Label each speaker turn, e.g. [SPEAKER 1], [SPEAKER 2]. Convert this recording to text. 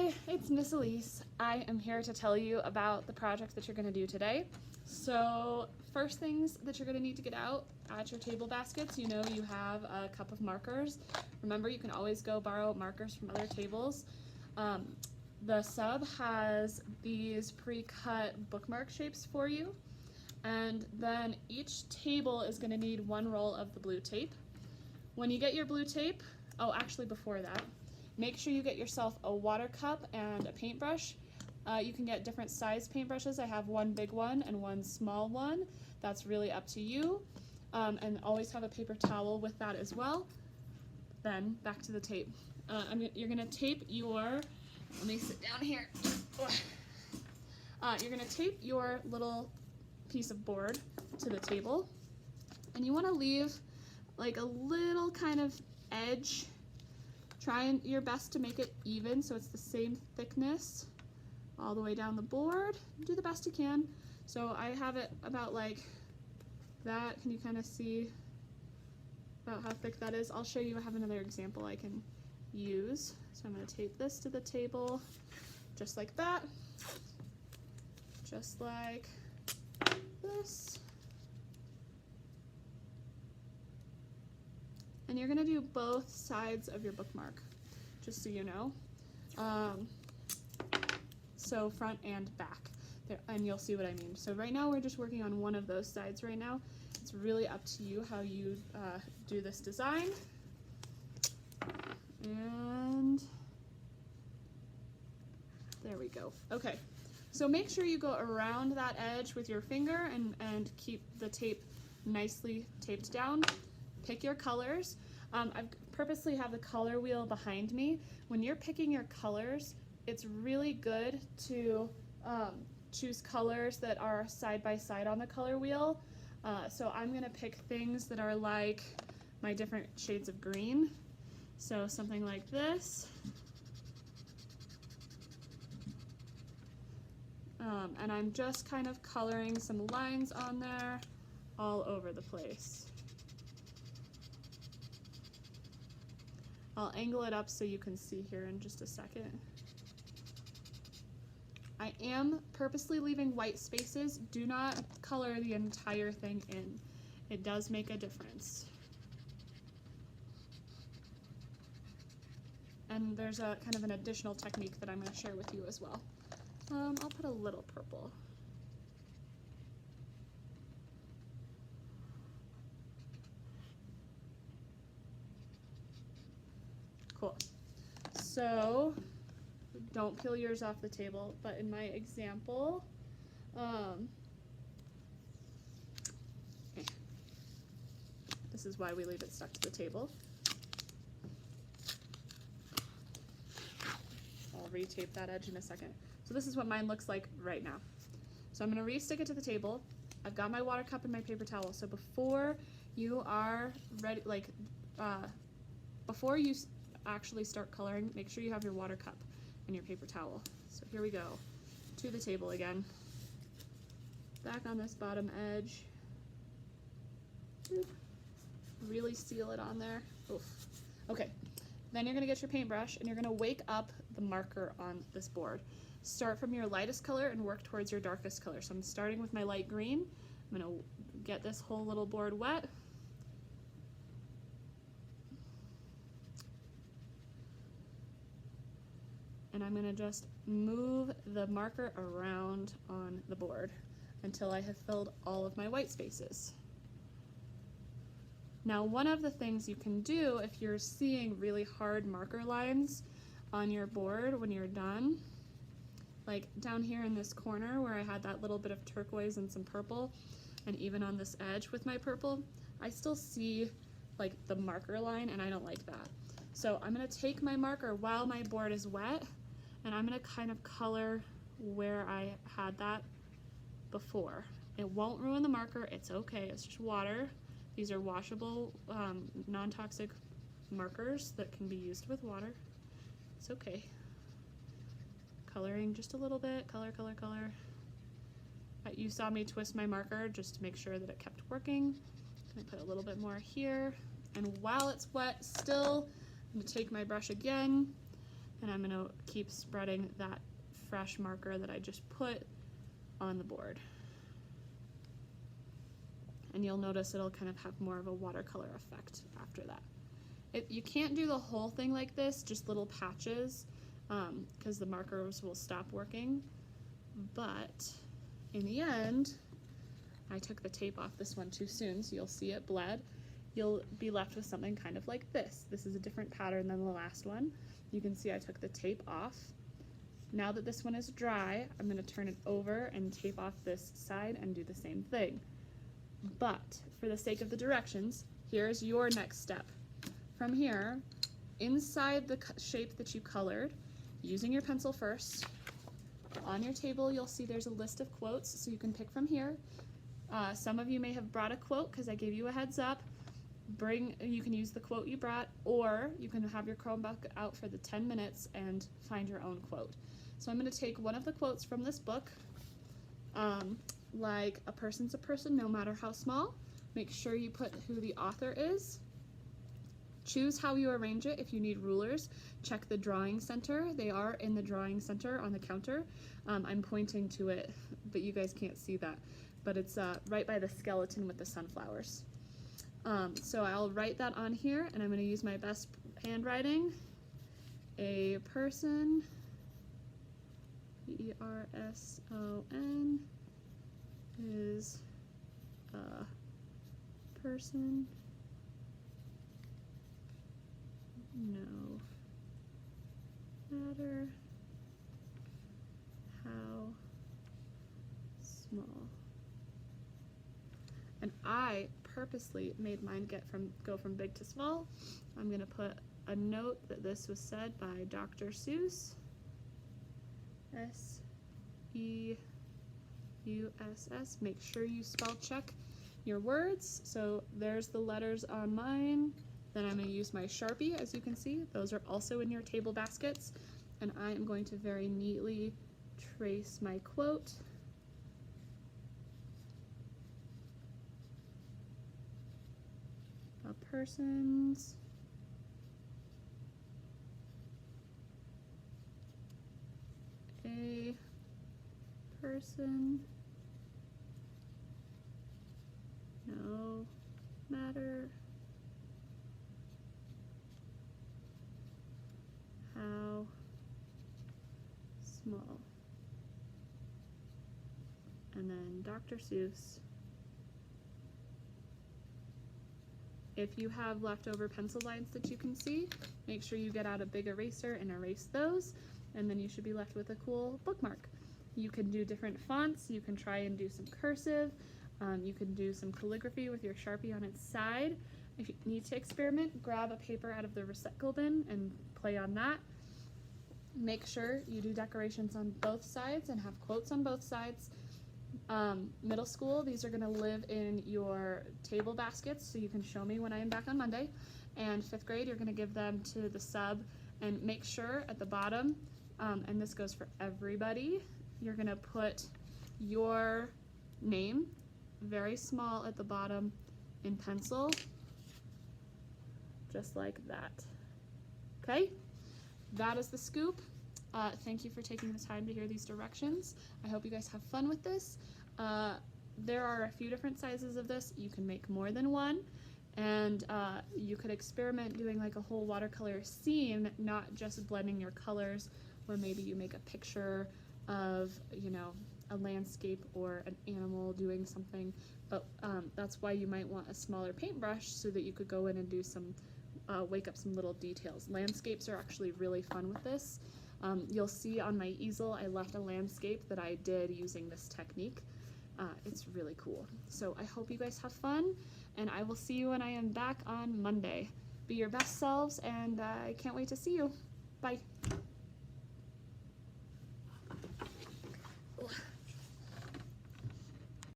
[SPEAKER 1] Hi, it's Miss Elise. I am here to tell you about the project that you're going to do today. So first things that you're going to need to get out at your table baskets, you know you have a cup of markers. Remember, you can always go borrow markers from other tables. The sub has these pre-cut bookmark shapes for you, and then each table is going to need one roll of the blue tape. When you get your blue tape, oh, actually before that, make sure you get yourself a water cup and a paintbrush. You can get different size paintbrushes. I have one big one and one small one. That's really up to you. And always have a paper towel with that as well. Then back to the tape. You're gonna tape your, let me sit down here. You're gonna tape your little piece of board to the table. And you wanna leave like a little kind of edge. Try your best to make it even so it's the same thickness all the way down the board. Do the best you can. So I have it about like that. Can you kind of see about how thick that is? I'll show you. I have another example I can use. So I'm going to tape this to the table just like that. Just like this. And you're gonna do both sides of your bookmark, just so you know. So front and back, there, and you'll see what I mean. So right now we're just working on one of those sides right now. It's really up to you how you do this design. And there we go. Okay, so make sure you go around that edge with your finger and keep the tape nicely taped down. Pick your colors. I purposely have the color wheel behind me. When you're picking your colors, it's really good to choose colors that are side by side on the color wheel. So I'm gonna pick things that are like my different shades of green. So something like this. And I'm just kind of coloring some lines on there all over the place. I'll angle it up so you can see here in just a second. I am purposely leaving white spaces. Do not color the entire thing in. It does make a difference. And there's a kind of an additional technique that I'm going to share with you as well. I'll put a little purple. Cool. So don't peel yours off the table, but in my example, this is why we leave it stuck to the table. I'll retape that edge in a second. So this is what mine looks like right now. So I'm going to re-stick it to the table. I've got my water cup and my paper towel. So before you are ready, before you actually start coloring, make sure you have your water cup and your paper towel. So here we go, to the table again. Back on this bottom edge. Boop. Really seal it on there. Oof. Okay, then you're gonna get your paintbrush and you're gonna wake up the marker on this board. Start from your lightest color and work towards your darkest color. So I'm starting with my light green. I'm gonna get this whole little board wet. And I'm gonna just move the marker around on the board until I have filled all of my white spaces. Now, one of the things you can do if you're seeing really hard marker lines on your board when you're done, like down here in this corner where I had that little bit of turquoise and some purple, and even on this edge with my purple, I still see like the marker line, and I don't like that. So I'm gonna take my marker while my board is wet, and I'm gonna kind of color where I had that before. It won't ruin the marker, it's okay, it's just water. These are washable, non-toxic markers that can be used with water. It's okay. Coloring just a little bit, color, color, color. You saw me twist my marker just to make sure that it kept working. I'm gonna put a little bit more here. And while it's wet still, I'm gonna take my brush again, And I'm going to keep spreading that fresh marker that I just put on the board. And you'll notice it'll kind of have more of a watercolor effect after that. You can't do the whole thing like this, just little patches, because the markers will stop working. But in the end, I took the tape off this one too soon, so you'll see it bled. You'll be left with something kind of like this. This is a different pattern than the last one. You can see I took the tape off. Now that this one is dry, I'm going to turn it over and tape off this side and do the same thing. But for the sake of the directions, here's your next step. From here, inside the shape that you colored, using your pencil first, on your table you'll see there's a list of quotes, so you can pick from here. Some of you may have brought a quote because I gave you a heads up. You can use the quote you brought, or you can have your Chromebook out for the 10 minutes and find your own quote. So I'm going to take one of the quotes from this book, like a person's a person no matter how small. Make sure you put who the author is. Choose how you arrange it. If you need rulers, check the drawing center. They are in the drawing center on the counter. I'm pointing to it, but you guys can't see that. But it's right by the skeleton with the sunflowers. So I'll write that on here, and I'm going to use my best handwriting. A person, P-E-R-S-O-N, is a person, no matter how small. And I purposely made mine go from big to small. I'm going to put a note that this was said by Dr. Seuss, S-E-U-S-S. Make sure you spell check your words. So there's the letters on mine. Then I'm going to use my Sharpie, as you can see. Those are also in your table baskets. And I am going to very neatly trace my quote. A person's a person no matter how small. And then Dr. Seuss. If you have leftover pencil lines that you can see, make sure you get out a big eraser and erase those, and then you should be left with a cool bookmark. You can do different fonts, you can try and do some cursive, you can do some calligraphy with your Sharpie on its side. If you need to experiment, grab a paper out of the recycle bin and play on that. Make sure you do decorations on both sides and have quotes on both sides. Middle school, these are going to live in your table baskets, so you can show me when I am back on Monday. And 5th grade, you're going to give them to the sub, and make sure at the bottom, and this goes for everybody, you're going to put your name very small at the bottom in pencil, just like that. Okay, that is the scoop. Thank you for taking the time to hear these directions. I hope you guys have fun with this. There are a few different sizes of this. You can make more than one, and you could experiment doing like a whole watercolor scene, not just blending your colors, where maybe you make a picture of, you know, a landscape or an animal doing something, but that's why you might want a smaller paintbrush so that you could go in and do some, wake up some little details. Landscapes are actually really fun with this. You'll see on my easel I left a landscape that I did using this technique. It's really cool. So I hope you guys have fun, and I will see you when I am back on Monday. Be your best selves, and I can't wait to see you. Bye.